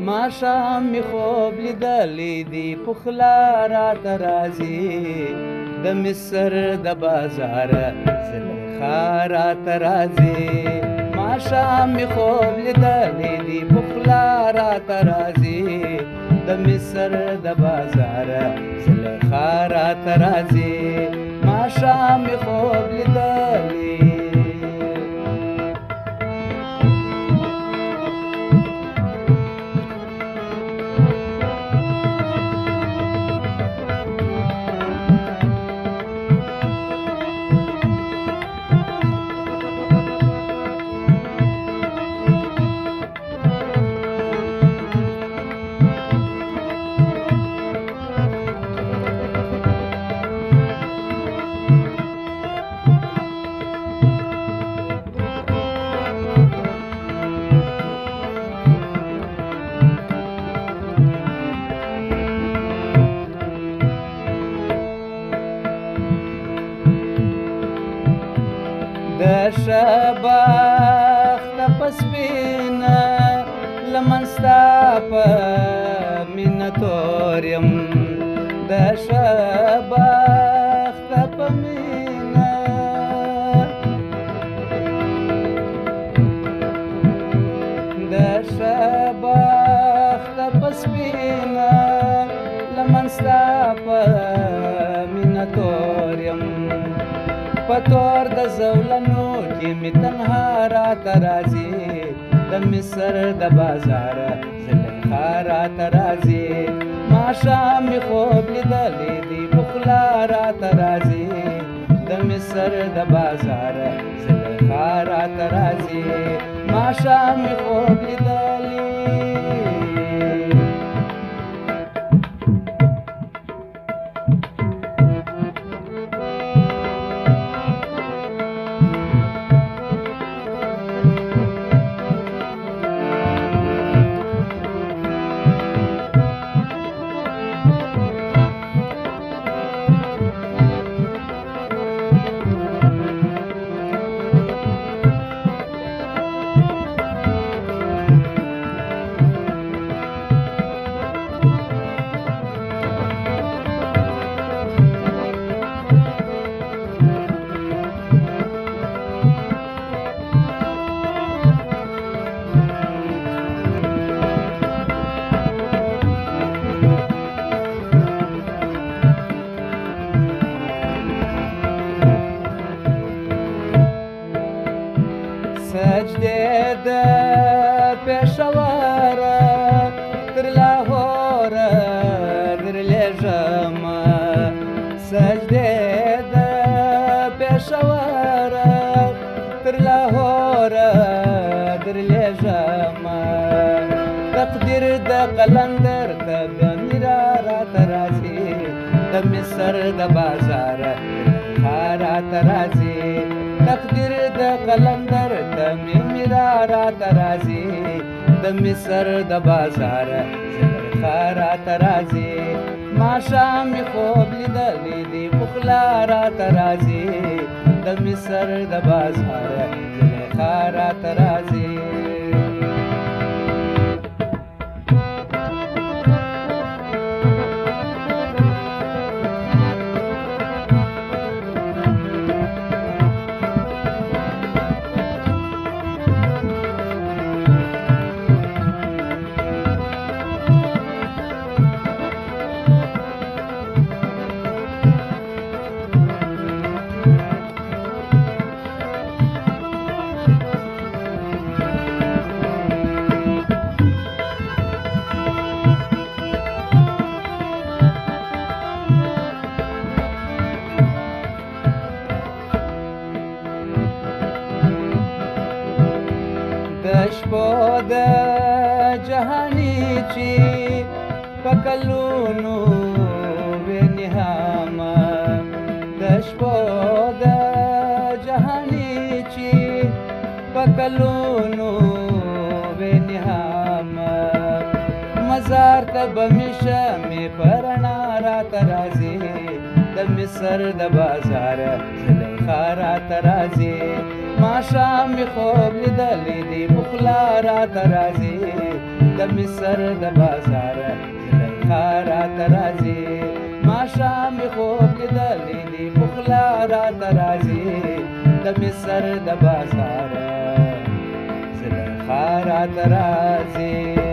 ما شام می خوب لیدلی دی پخلا راته راځي د مصر د بازار زلیخا راته راځي ما شام می خوب لیدلی دی پخلا راته راځي د مصر د بازار زلیخا راته راځي ما شام می خوب لیدلی د شبخت پسپینا لمن ستا په مینه تور یم د شبخت په مینه د شبخت پسپینا لمن ستا په مینه تور یم پتور د زولنو کې می تنها راته راځي د مصر د بازار زلیخا راته راځي ما شام می خوب لیدلی دی پخلا راته راځي د مصر د بازار زلیخا راته راځي ما شام می خوب لیدلی سجده د پېښور تر لاهور درلېږم سجده د پېښور تر لاهور درلېږم تقدیر د قلندر ته د میرا راته راځي د مصر د بازار زلیخا راته راځي تقدیر د قلندر ته میرا راته راځي د مصر د بازار زلیخا راته راځي ما شام می خوب لیدلی دی پخلا راته راځي د مصر د بازار زلیخا راته راځي د شپو د جهاني چې په کلونو وینهم د شپو د جهاني چې په کلونو وینهم مزار ته به مې شمې په رڼا راته راځي د مصر د بازار زلیخا راته راځي ما شام می خوب لیدلی دی پخلا راته راځي د مصر د بازار زلیخا راته راځي ماښام مې خوب لیدلی دی پخلا راته راځي د مصر د بازار زلیخا راته راځي